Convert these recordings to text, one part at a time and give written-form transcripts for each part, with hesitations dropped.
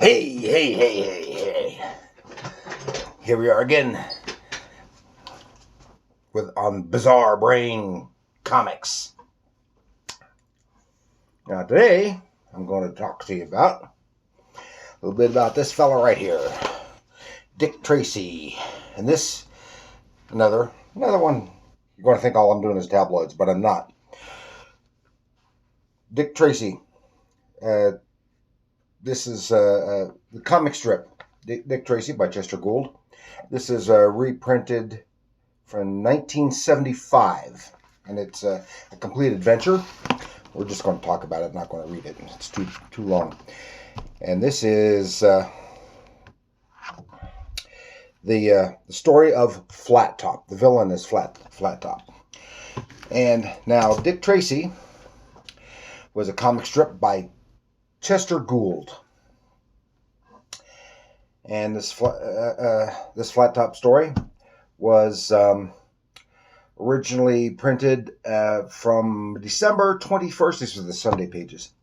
Hey. Here we are again on Bizarre Brain Comics. Now today, I'm going to talk to you about a little bit about this fella right here, Dick Tracy. And this, another one, you're going to think all I'm doing is tabloids, but I'm not. Dick Tracy. This is the comic strip, Dick Tracy by Chester Gould. This is reprinted from 1975, and it's a complete adventure. We're just going to talk about it, not going to read it. It's too long. And this is the story of Flatop. The villain is Flatop. And now Dick Tracy was a comic strip by Chester Gould. And this Flatop story was originally printed from December 21st. These are the Sunday pages.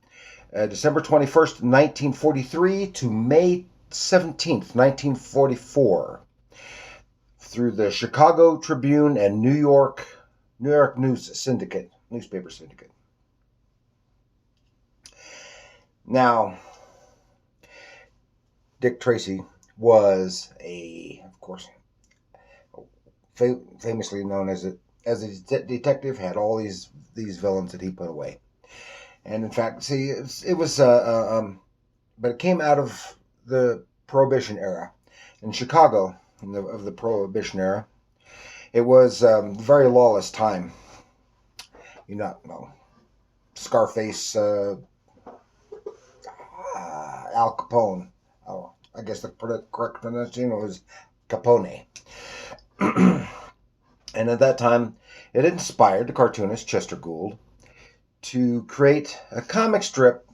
December 21st, 1943 to May 17th, 1944 through the Chicago Tribune and New York newspaper syndicate. Now, Dick Tracy was of course, famously known as a detective, had all these villains that he put away. And in fact, see, it was but it came out of the Prohibition era in Chicago, of the Prohibition era. It was a very lawless time. Scarface, Al Capone. Oh, I guess the correct pronunciation was Capone. And at that time, it inspired the cartoonist Chester Gould to create a comic strip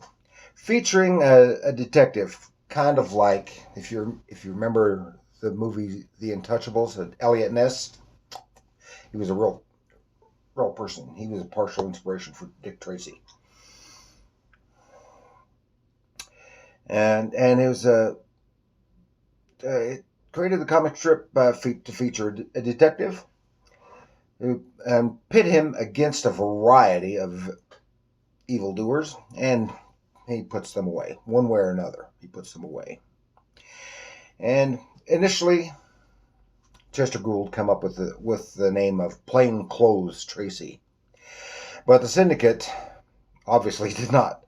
featuring a detective, kind of like, if you remember the movie The Untouchables, Elliot Ness. He was a real person. He was a partial inspiration for Dick Tracy. And it was it created the comic strip to feature a detective and pit him against a variety of evildoers, and he puts them away one way or another. He puts them away. And initially, Chester Gould came up with the name of Plain Clothes Tracy, but the syndicate obviously did not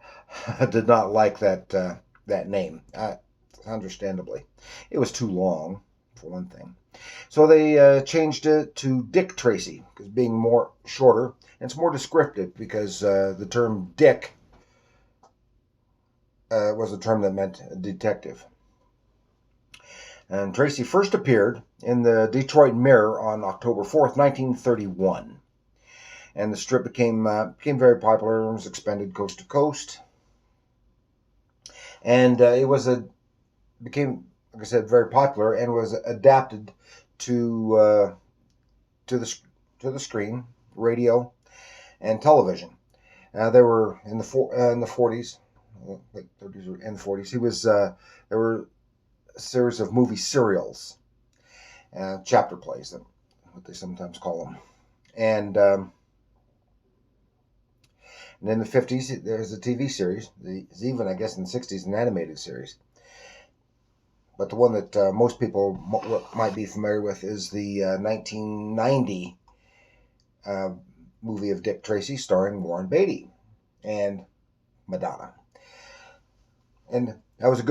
like that name. Understandably, it was too long, for one thing. So they changed it to Dick Tracy, because being shorter, and it's more descriptive, because the term Dick was a term that meant detective. And Tracy first appeared in the Detroit Mirror on October 4th, 1931. And the strip became very popular and was expanded coast to coast. And it became, like I said, very popular, and was adapted to the screen, radio, and television. They were in the 40s, late 30s and the 40s. There were a series of movie serials, chapter plays, what they sometimes call them, and in the 50s there's a TV series. There's even, I guess, in the 60s, an animated series. But the one that most people might be familiar with is the 1990 movie of Dick Tracy, starring Warren Beatty and Madonna. And that was a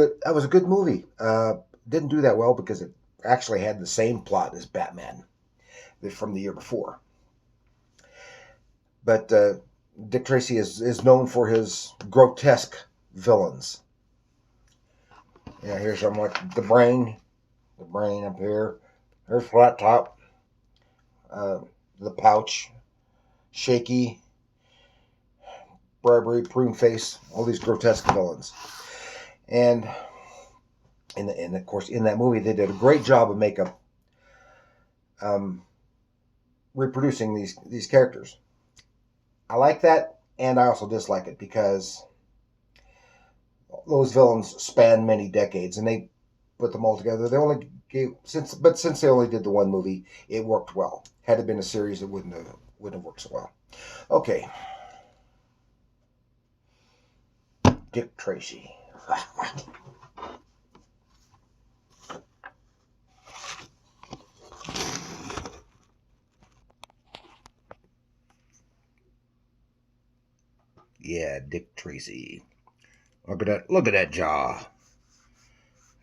good movie. Didn't do that well because it actually had the same plot as Batman from the year before. But Dick Tracy is known for his grotesque villains. Yeah, here's something like the brain up here. There's Flatop, the pouch, Shaky, Bribery, Prune Face, all these grotesque villains. And of course, in that movie, they did a great job of makeup, reproducing these characters. I like that, and I also dislike it, because those villains span many decades, and they put them all together. They only since they only did the one movie, it worked well. Had it been a series, it wouldn't have worked so well. Okay, Dick Tracy. Yeah, Dick Tracy. Look at that! Look at that jaw.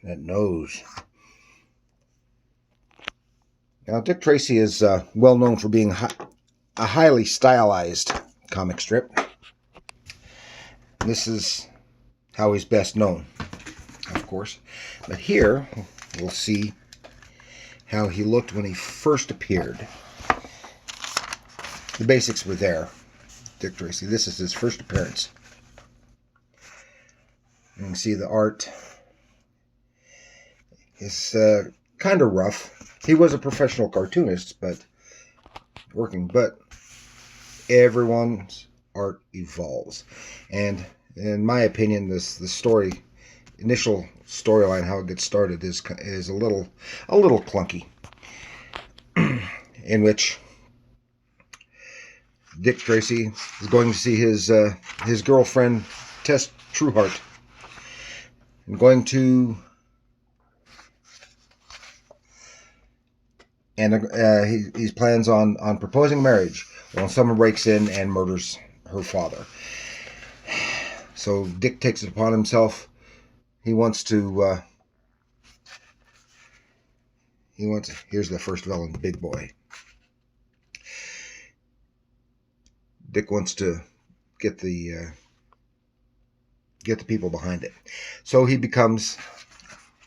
That nose. Now, Dick Tracy is well known for being a highly stylized comic strip. This is how he's best known, of course. But here, we'll see how he looked when he first appeared. The basics were there. Dick Tracy. This is his first appearance. You can see the art is kind of rough. He was a professional cartoonist, but everyone's art evolves. And in my opinion, the initial storyline, how it gets started, is a little clunky. In which Dick Tracy is going to see his girlfriend Tess Trueheart, and going to he plans on proposing marriage when someone breaks in and murders her father. So Dick takes it upon himself. Here's the first villain, Big Boy. Dick wants to get the people behind it. So he becomes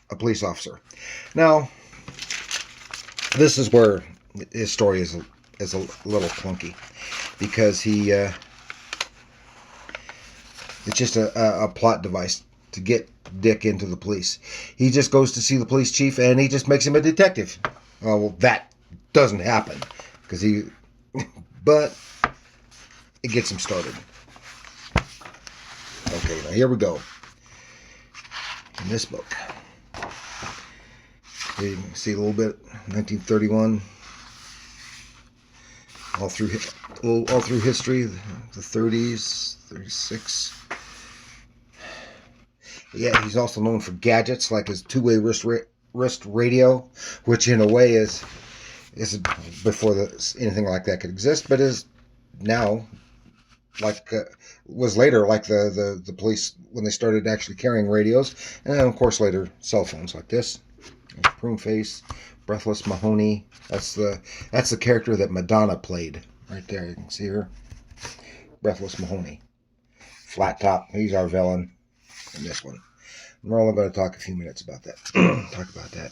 a police officer. Now, this is where his story is a little clunky, because it's just a plot device to get Dick into the police. He just goes to see the police chief, and he just makes him a detective. Well, that doesn't happen, but it gets him started. Okay, now here we go. In this book, you can see a little bit, 1931, all through history, the 30s, 36. Yeah, he's also known for gadgets like his two-way wrist radio, which in a way is before anything like that could exist, but is now was later like the police when they started actually carrying radios, and then of course later cell phones like this. Prune Face, Breathless Mahoney. That's the character that Madonna played right there. You can see her, Breathless Mahoney. Flatop. He's our villain in this one. We're only going to talk a few minutes about that. Talk about that.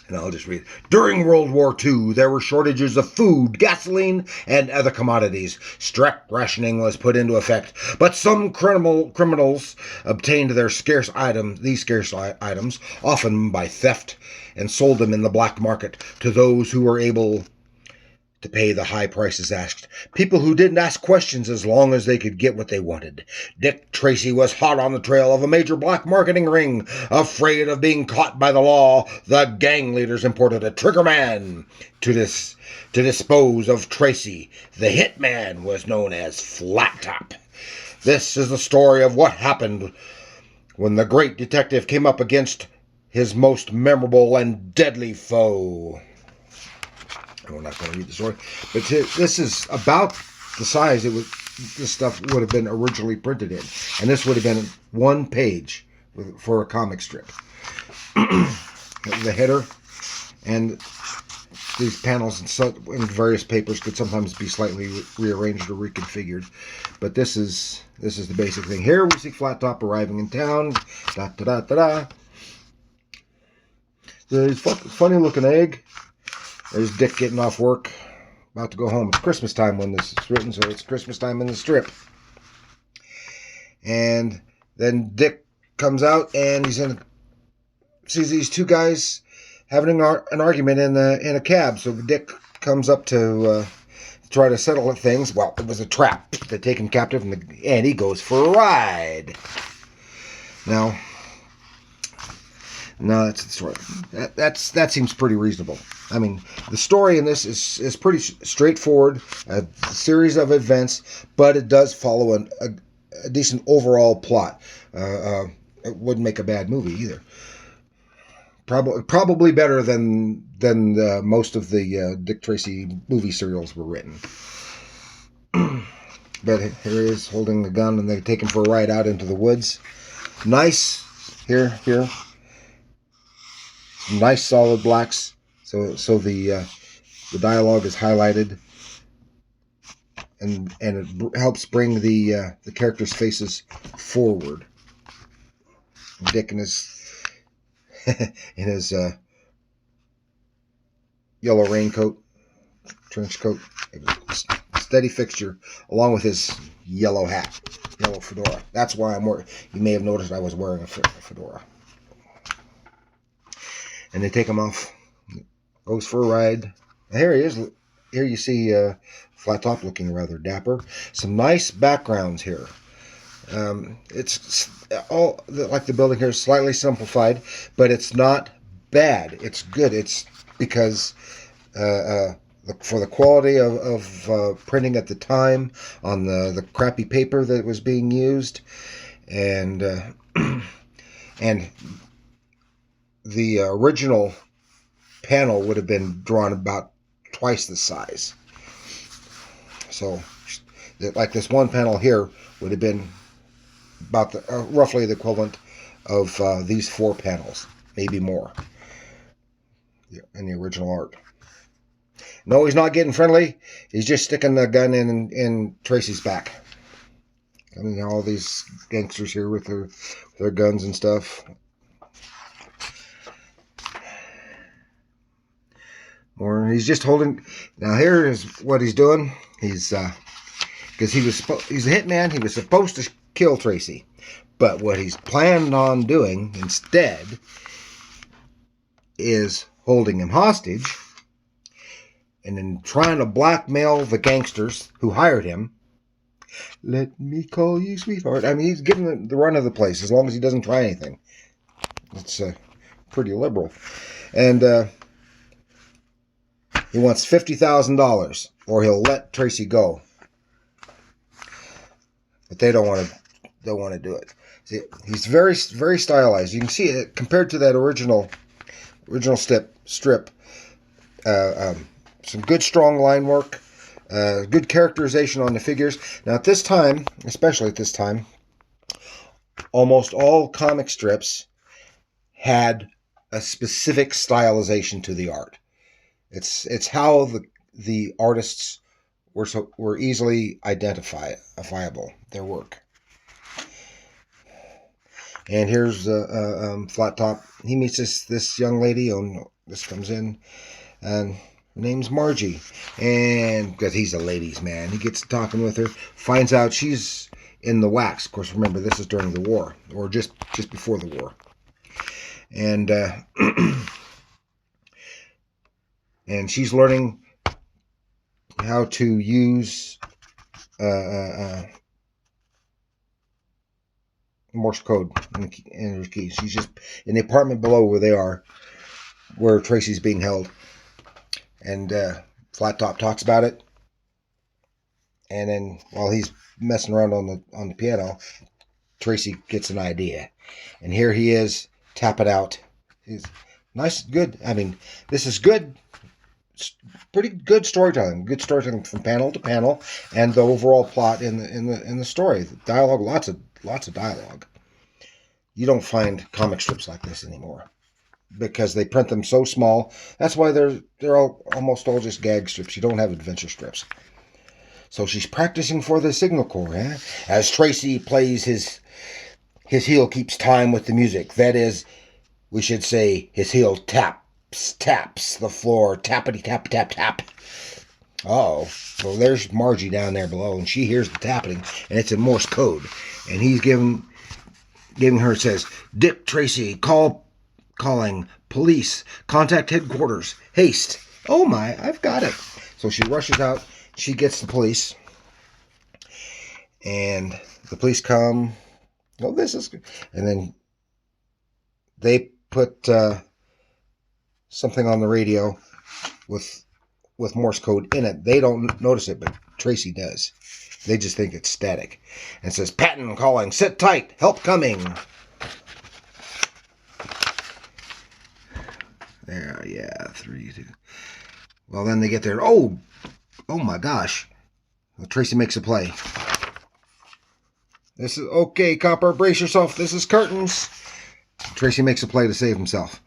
And I'll just read it. During World War II, there were shortages of food, gasoline, and other commodities. Strict rationing was put into effect, but some criminals obtained these scarce items, often by theft, and sold them in the black market to those who were able to pay the high prices asked. People who didn't ask questions as long as they could get what they wanted. Dick Tracy was hot on the trail of a major black marketing ring. Afraid of being caught by the law, the gang leaders imported a trigger man to dispose of Tracy. The hitman was known as Flatop. This is the story of what happened when the great detective came up against his most memorable and deadly foe. We're not going to read the story, but this is about the size this stuff would have been originally printed in, and this would have been one page for a comic strip. The header and these panels in various papers could sometimes be slightly rearranged or reconfigured, but this is the basic thing. Here we see Flatop arriving in town. Da da da da da. The funny looking egg. There's Dick getting off work, about to go home. It's Christmas time when this is written, so it's Christmas time in the strip. And then Dick comes out and sees these two guys having an argument in a cab. So Dick comes up to try to settle things. Well, it was a trap. They take him captive, and he goes for a ride. Now, no, that's the story. That seems pretty reasonable. I mean, the story in this is pretty straightforward, a series of events, but it does follow a decent overall plot. It wouldn't make a bad movie either. Probably better than most of the Dick Tracy movie serials were written. But here he is holding the gun, and they take him for a ride out into the woods. Nice here. Nice solid blacks. So the dialogue is highlighted, and it helps bring the characters' faces forward. Dick in his yellow raincoat, trench coat, steady fixture, along with his yellow hat, yellow fedora. That's why I'm wearing. You may have noticed I was wearing a fedora. And they take him off. Goes for a ride. Here he is. Here you see Flatop looking rather dapper. Some nice backgrounds here. It's all like the building here is slightly simplified, but it's not bad. It's good. It's because for the quality of printing at the time on the crappy paper that was being used, and and the original panel would have been drawn about twice the size. So, like this one panel here would have been about roughly the equivalent of these 4 panels, maybe more, in the original art. No, he's not getting friendly. He's just sticking the gun in Tracy's back. I mean, all these gangsters here with their guns and stuff. Or he's just holding. Now here is what he's doing. He's because he's a hitman. He was supposed to kill Tracy, but what he's planned on doing instead is holding him hostage, and then trying to blackmail the gangsters who hired him. Let me call you sweetheart. I mean, he's giving the run of the place as long as he doesn't try anything. It's pretty liberal, and. He wants $50,000, or he'll let Tracy go. But they don't want to do it. See, he's very stylized. You can see it compared to that original strip. Some good strong line work, good characterization on the figures. Now at this time, especially at this time, almost all comic strips had a specific stylization to the art. It's how the artists were easily identifiable, their work. And here's Flatop. He meets this young lady. This comes in, and her name's Margie. And because he's a ladies' man, he gets talking with her. Finds out she's in the wax. Of course, remember this is during the war, or just before the war. And and she's learning how to use Morse code in her keys. She's just in the apartment below where they are, where Tracy's being held. And Flatop talks about it. And then while he's messing around on the piano, Tracy gets an idea. And here he is, tap it out. He's nice, good. I mean, this is good. Pretty good storytelling. Good storytelling from panel to panel, and the overall plot in the story. The dialogue, lots of dialogue. You don't find comic strips like this anymore because they print them so small. That's why they're almost all just gag strips. You don't have adventure strips. So she's practicing for the Signal Corps, eh? As Tracy plays his heel keeps time with the music. That is, we should say his heel taps the floor, tappity tap tap tap. Oh, so there's Margie down there below, and she hears the tapping, and it's in Morse code. And he's giving her, it says, Dick Tracy, calling police, contact headquarters, haste. Oh my, I've got it. So she rushes out, she gets the police, and the police come. Oh, this is good. And then they put something on the radio with Morse code in it. They don't notice it, but Tracy does. They just think it's static. And it says, Patton calling, sit tight, help coming. There, yeah, 3, 2. Well, then they get there. Oh my gosh. Well, Tracy makes a play. This is, okay, copper, brace yourself. This is curtains. Tracy makes a play to save himself.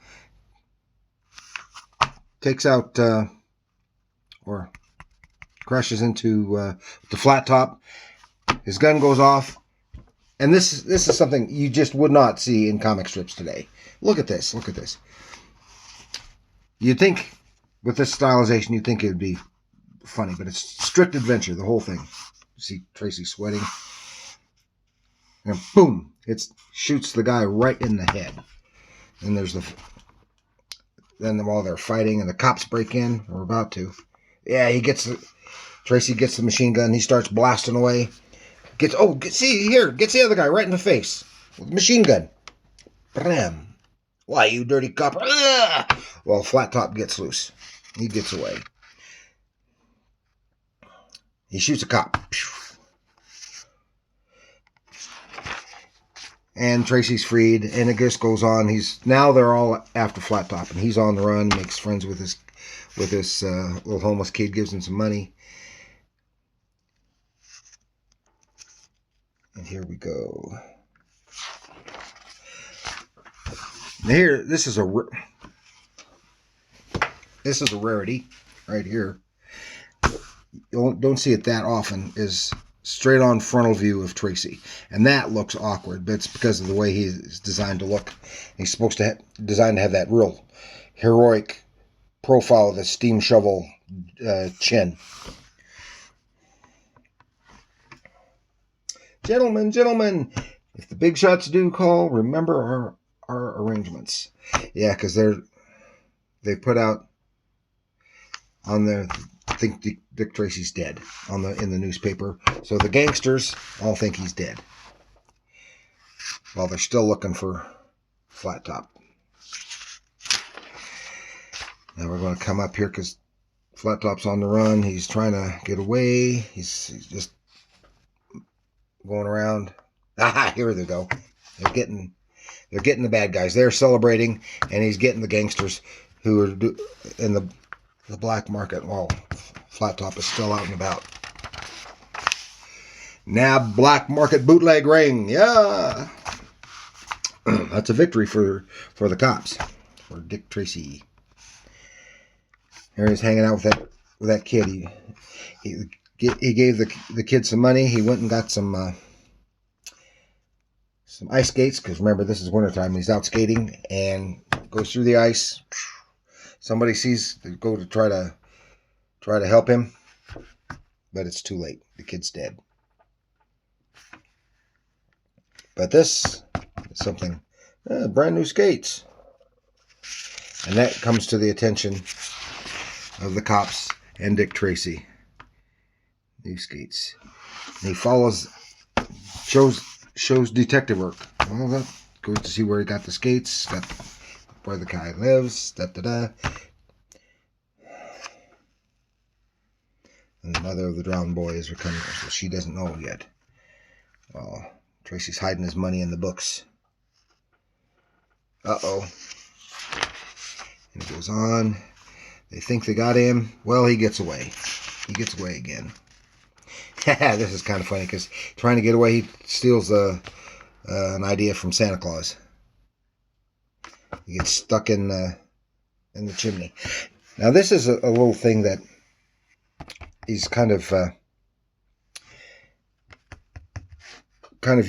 Takes out, or crashes into the flat top. His gun goes off. And this is something you just would not see in comic strips today. Look at this. Look at this. You'd think, with this stylization, you'd think it would be funny, but it's strict adventure, the whole thing. You see Tracy sweating. And boom! It shoots the guy right in the head. And there's then while they're fighting and the cops break in, or about to. Yeah, Tracy gets the machine gun. He starts blasting away. Gets the other guy right in the face with a machine gun. Bam! Why, you dirty cop? Ugh! Well, Flatop gets loose. He gets away. He shoots a cop. And Tracy's freed, and it just goes on. Now they're all after Flatop, and he's on the run. Makes friends with this little homeless kid. Gives him some money. And here we go. Now here, this is a rarity right here. You don't see it that often. Is straight on frontal view of Tracy, and that looks awkward, but it's because of the way he's designed to look. He's supposed to designed to have that real heroic profile of the steam shovel chin. Gentlemen, if the big shots do call, remember our arrangements. Yeah, because they put out on the, I think Dick Tracy's dead in the newspaper. So the gangsters all think he's dead. While they're still looking for Flatop. Now we're going to come up here because Flatop's on the run. He's trying to get away. He's just going around. Ah, here they go. They're getting the bad guys. They're celebrating, and he's getting the gangsters who are in the black market while Flatop is still out and about. Nab black market bootleg ring. Yeah. That's a victory for the cops, for Dick Tracy. Here he's hanging out with that kid. He gave the kid some money. He went and got some ice skates, because remember, this is wintertime. He's out skating and goes through the ice. Somebody go to try to help him, but it's too late. The kid's dead. But this is something, brand new skates, and that comes to the attention of the cops and Dick Tracy. New skates. And he shows detective work. Well, that goes to see where he got the skates, got where the guy lives, And the mother of the drowned boy is coming, so she doesn't know yet. Well, Tracy's hiding his money in the books. Uh-oh. And it goes on. They think they got him. Well, he gets away. He gets away again. This is kind of funny because trying to get away, he steals an idea from Santa Claus. He gets stuck in the chimney. Now, this is a little thing that is kind of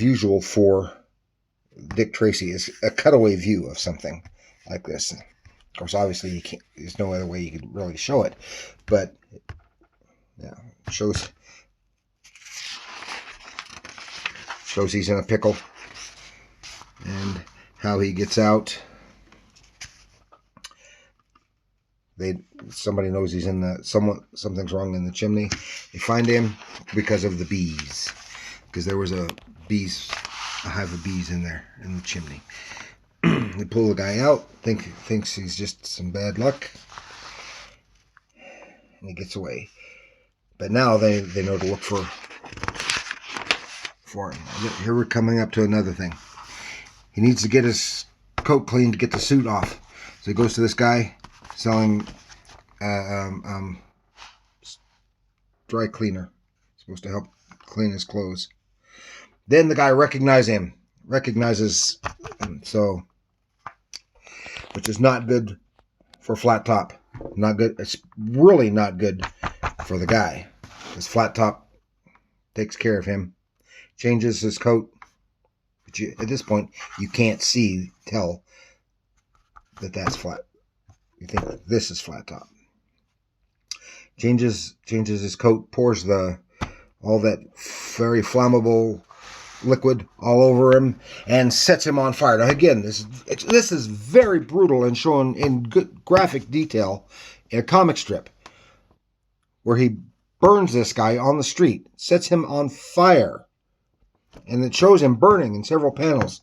usual for Dick Tracy, is a cutaway view of something like this. Of course, obviously, you can't. There's no other way you could really show it, but yeah, shows he's in a pickle and how he gets out. somebody knows he's in the something's wrong in the chimney. They find him because of the bees, because there was a hive of bees in there in the chimney. They pull the guy out, thinks he's just some bad luck, and he gets away. But now they know to look for him. Here we're coming up to another thing. He needs to get his coat clean to get the suit off. So he goes to this guy selling dry cleaner. Supposed to help clean his clothes. Then the guy recognizes him, so, which is not good for Flatop. Not good. It's really not good for the guy, because Flatop takes care of him, changes his coat. But at this point, you can't tell that that's Flat. You think that this is Flatop. Changes his coat, pours all that very flammable liquid all over him, and sets him on fire. Now again, this is very brutal and shown in good graphic detail in a comic strip, where he burns this guy on the street, sets him on fire, and it shows him burning in several panels,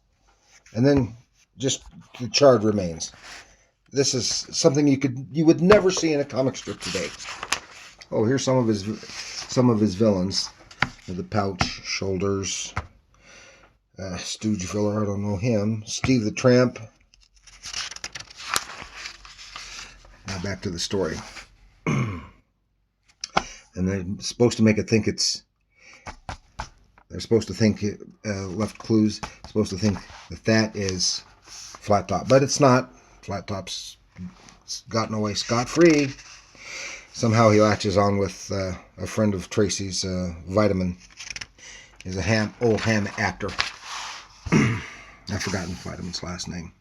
and then just the charred remains. This is something you would never see in a comic strip today. Oh, here's some of his villains. The pouch, shoulders, Stooge filler, I don't know him. Steve the Tramp. Now back to the story. And they're supposed to make it think they're supposed to think, left clues, supposed to think that is Flatop. But it's not. Flatop's gotten away scot-free. Somehow he latches on with a friend of Tracy's, Vitamin. He's a old ham actor. I've forgotten Vitamin's last name.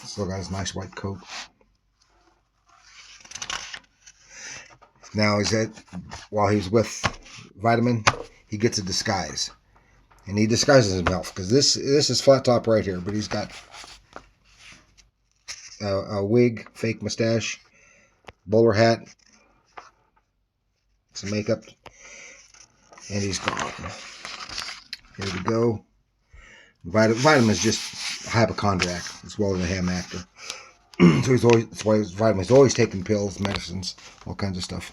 Still got his nice white coat. Now while he's with Vitamin, he gets a disguise. And he disguises himself, because this is Flatop right here, but he's got a wig, fake mustache, bowler hat, some makeup, and he's gone. Here we go. Vitamin is just a hypochondriac as well as a ham actor. So that's why Vitamin's always taking pills, medicines, all kinds of stuff.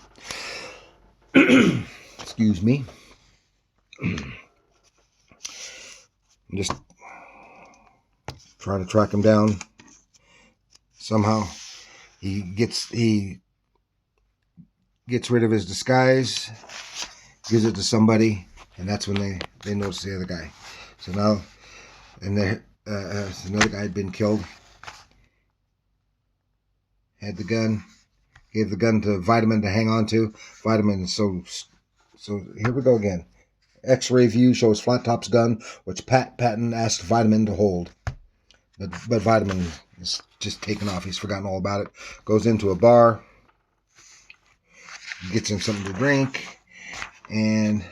Excuse me. I'm just trying to track him down. Somehow he gets rid of his disguise, gives it to somebody, and that's when they notice the other guy. So now, and another guy had been killed. Had the gun, gave the gun to Vitamin to hang on to. Vitamin is so here we go again. X-ray view shows Flatop's gun, which Patton asked Vitamin to hold. But Vitamin is just taken off. He's forgotten all about it. Goes into a bar, gets him something to drink, and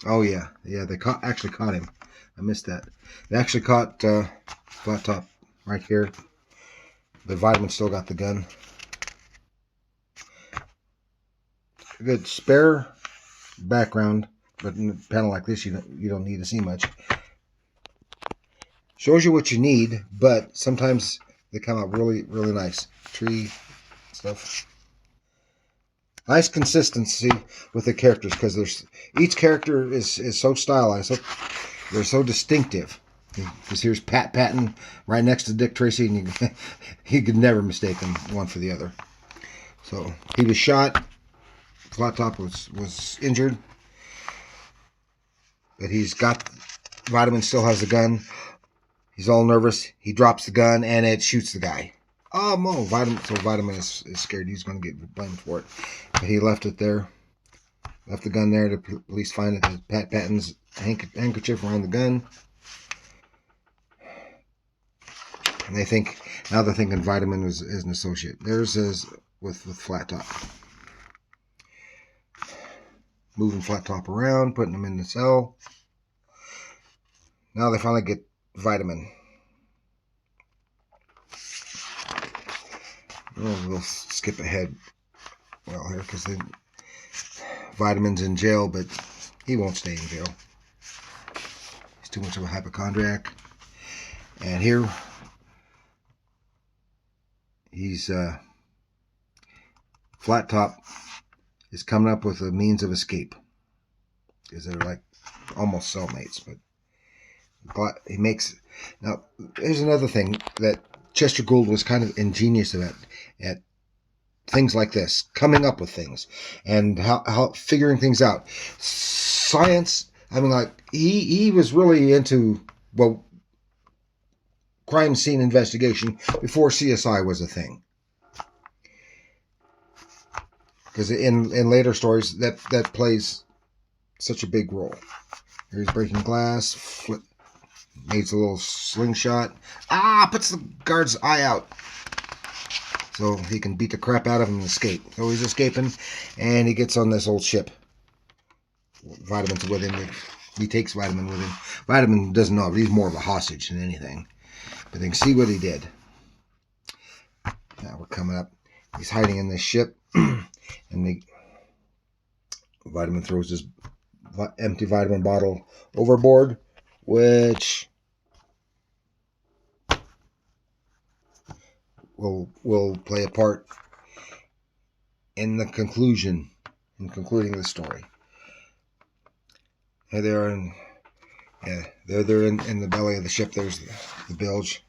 oh yeah, they actually caught him. I missed that. They actually caught Flatop right here, but Vitamin still got the gun. A good spare background, but in a panel like this, you don't need to see much. Shows you what you need, but sometimes they come out really, really nice. Tree stuff. Nice consistency with the characters, because each character is so stylized. They're so distinctive. Because here's Patton right next to Dick Tracy, and you could never mistake them one for the other. So he was shot. Flatop was injured, but Vitamin still has the gun. He's all nervous. He drops the gun, and it shoots the guy. Oh no! Vitamin is scared. He's going to get blamed for it. But he left it there. Left the gun there. The police find it. There's Patton's handkerchief around the gun. And they're thinking Vitamin is an associate. There's his with Flatop. Moving Flatop around, putting him in the cell. Now they finally get Vitamin. We'll skip ahead well here because Vitamin's in jail, but he won't stay in jail. He's too much of a hypochondriac. And here he's Flatop is coming up with a means of escape because they're like almost cellmates. But he makes now. Here's another thing that Chester Gould was kind of ingenious at things like this, coming up with things and how figuring things out. Science. I mean, like he was really into crime scene investigation before CSI was a thing. Because in later stories, that plays such a big role. Here's breaking glass, makes a little slingshot. Puts the guard's eye out. So he can beat the crap out of him and escape. So he's escaping, and he gets on this old ship. Vitamin's with him. He takes Vitamin with him. Vitamin doesn't know, but he's more of a hostage than anything. But they can see what he did. Now we're coming up. He's hiding in this ship. And Vitamin throws his empty Vitamin bottle overboard, which will play a part in the conclusion, in concluding the story. Here they are they're in the belly of the ship. There's the bilge.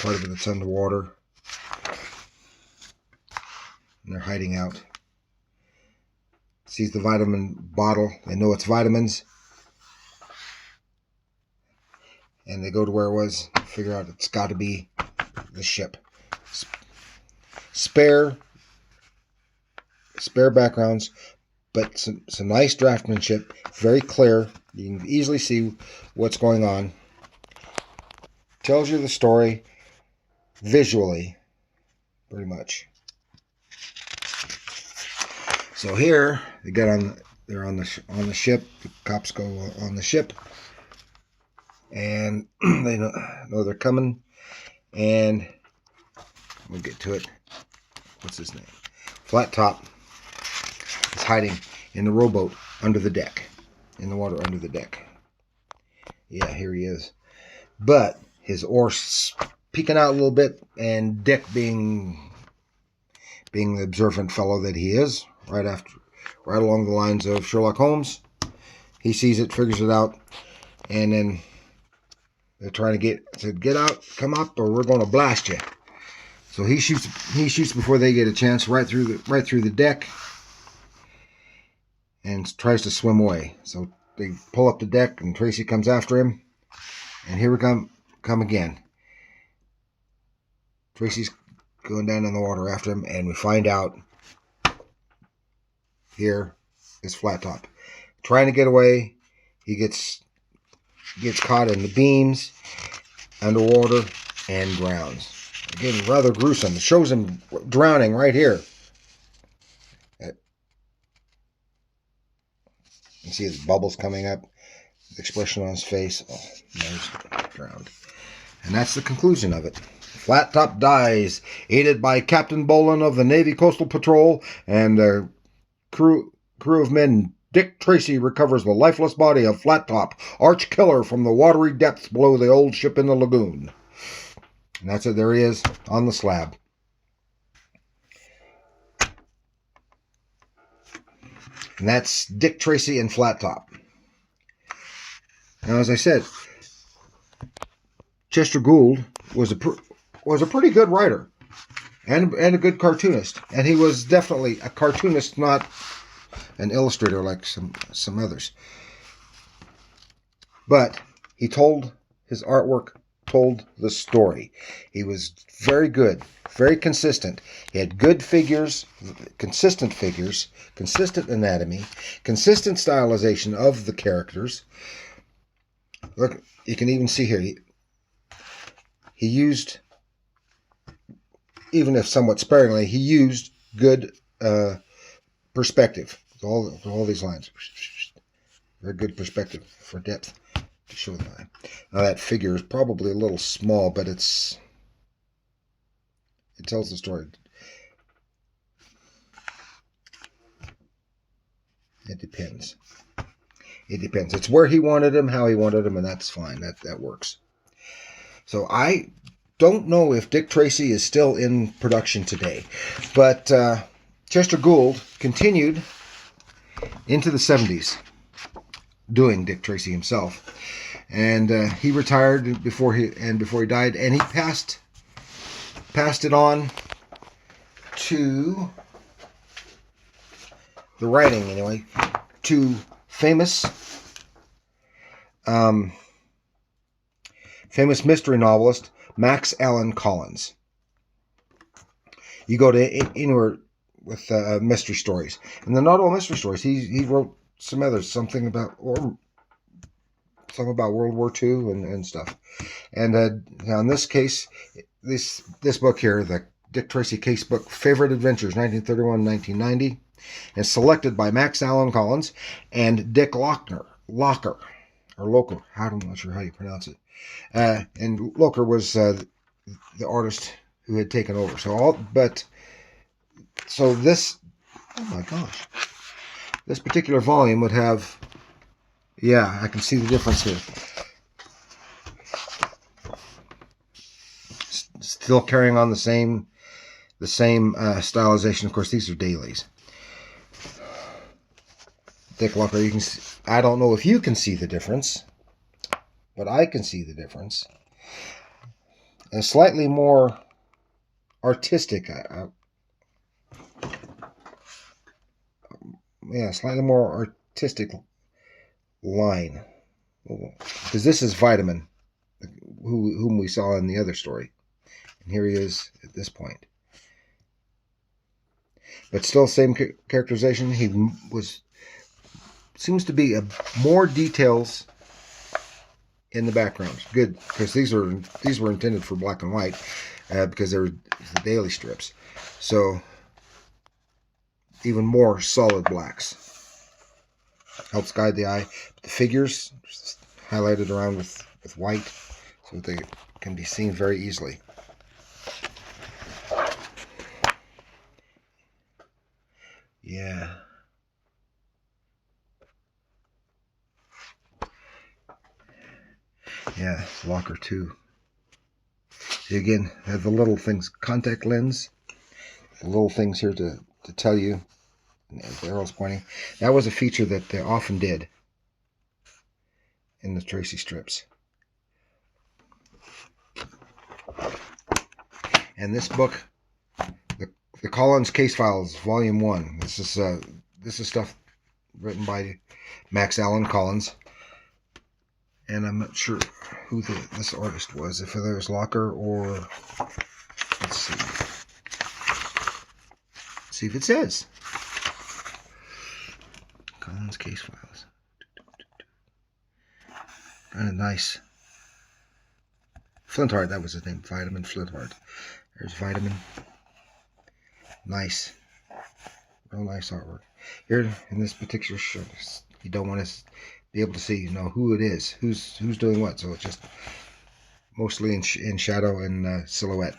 Part of it's underwater. And they're hiding out. Sees the Vitamin bottle. They know it's vitamins. And they go to where it was. Figure out it's got to be the ship. Spare backgrounds, but some nice draftsmanship. Very clear. You can easily see what's going on. Tells you the story visually, pretty much. So here they're on the ship. The cops go on the ship, and they know they're coming. And we'll get to it. What's his name? Flatop is hiding in the rowboat under the deck, in the water under the deck. Yeah, here he is. But his oar's peeking out a little bit, and Dick, being the observant fellow that he is, right along the lines of Sherlock Holmes, he sees it, figures it out, and then they're trying to get out, come up, or we're going to blast you. So he shoots before they get a chance, right through the deck, and tries to swim away. So they pull up the deck, and Tracy comes after him, and here we come again. Tracy's going down in the water after him, and we find out here is Flatop trying to get away. He gets caught in the beams underwater and drowns. Again, rather gruesome. It shows him drowning right here. You see his bubbles coming up, the expression on his face. Oh, he's drowned. And that's the conclusion of it. Flatop dies, aided by Captain Boland of the Navy Coastal Patrol, and a crew of men. Dick Tracy recovers the lifeless body of Flatop, arch killer, from the watery depths below the old ship in the lagoon. And that's it. There he is on the slab. And that's Dick Tracy and Flatop. Now, as I said, Chester Gould was a pretty good writer and a good cartoonist. And he was definitely a cartoonist, not an illustrator like some others. But his artwork told the story. He was very good, very consistent. He had good figures, consistent anatomy, consistent stylization of the characters. Look, you can even see here, he used even if somewhat sparingly, he used good perspective. All these lines. Very good perspective for depth to show the line. Now that figure is probably a little small, but it tells the story. It depends. It depends. It's where he wanted him, how he wanted him, and that's fine. That works. So I don't know if Dick Tracy is still in production today, but Chester Gould continued into the 70s doing Dick Tracy himself, and he retired before he died, and he passed it on to the writing, anyway, to famous mystery novelist Max Allan Collins. You go to anywhere with mystery stories, and they're not all mystery stories. He wrote some others, something about World War II and stuff. And now in this case, this book here, the Dick Tracy Casebook, Favorite Adventures, 1931-1990, is selected by Max Allan Collins and Dick Locker. I'm not sure how you pronounce it. And Locker was the artist who had taken over. So this, oh my gosh, this particular volume would have, yeah, I can see the difference here. Still carrying on the same stylization. Of course, these are dailies. Dick Locker, you can see, I don't know if you can see the difference, but I can see the difference. And slightly more artistic. Slightly more artistic line. Because this is Vitamin, whom we saw in the other story. And here he is at this point. But still same characterization. He seems to be more details in the background. Good, because these were intended for black and white, because they were the daily strips. So even more solid blacks. Helps guide the eye. The figures highlighted around with white, so that they can be seen very easily. Yeah. Yeah, Locker too. See, again, have the little things, contact lens, the little things here to tell you, the arrow's pointing. That was a feature that they often did in the Tracy strips. And this book, the Collins Case Files, Volume 1. This is stuff written by Max Allan Collins. And I'm not sure who this artist was, if it was Locker or, let's see. See if it says. Collins Case Files. Kind of nice. Flintheart, that was his name. Vitamin Flintheart. There's Vitamin. Nice. Real nice artwork. Here in this particular shot, you don't want to be able to see, who it is, who's doing what. So it's just mostly in shadow and silhouette.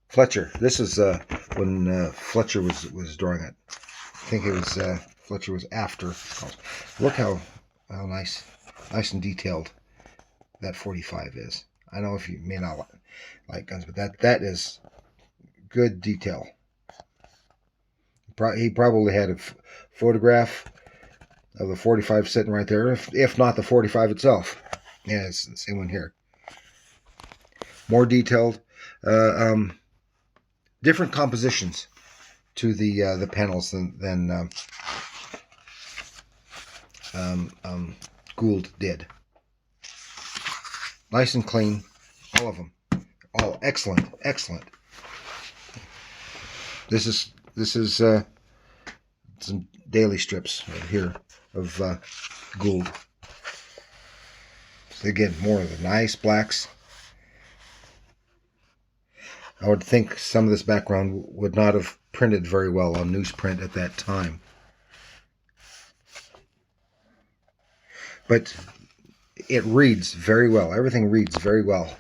Fletcher. This is when Fletcher was drawing it. I think it was Fletcher was after. Look how nice and detailed that 45 is. I know if you may not like guns, but that is good detail. He probably had a photograph of the 45 sitting right there, if not the 45 itself. Yeah, it's the same one here. More detailed, different compositions to the panels than Gould did. Nice and clean, all of them, all excellent. This is some daily strips right here of Gould. So again, more of the nice blacks, I would think some of this background would not have printed very well on newsprint at that time. But it reads very well. Everything reads very well.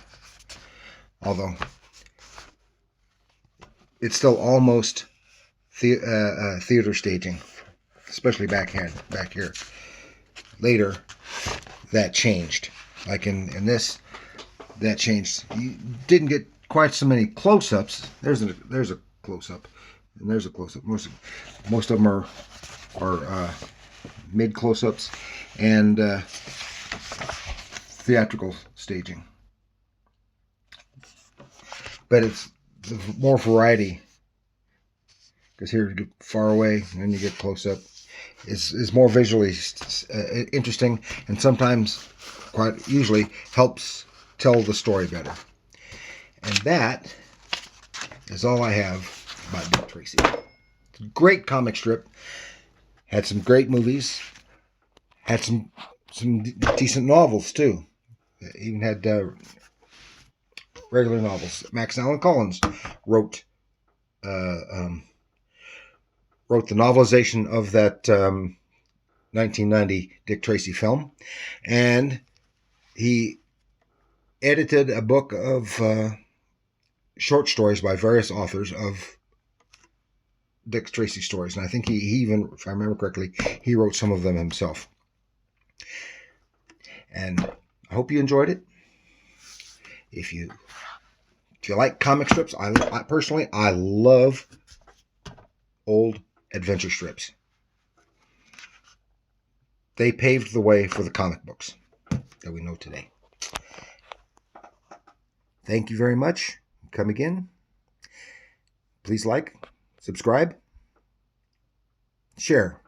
Although it's still almost theater staging, especially back here. Later, that changed. Like in this, that changed. You didn't get quite so many close-ups. There's a close-up, and there's a close-up. Most of them are mid close-ups and theatrical staging. But it's more variety, because here you get far away and then you get close-up. Is more visually interesting, and sometimes, quite usually, helps tell the story better. And that is all I have about Dick Tracy. Great comic strip. Had some great movies. Had some decent novels too. Even had regular novels. Max Allan Collins wrote wrote the novelization of that 1990 Dick Tracy film, and he edited a book of short stories by various authors of Dick Tracy stories, and I think he even, if I remember correctly, he wrote some of them himself. And I hope you enjoyed it. If you like comic strips, I personally love old adventure strips. They paved the way for the comic books that we know today. Thank you very much. Come again. Please like, subscribe, share.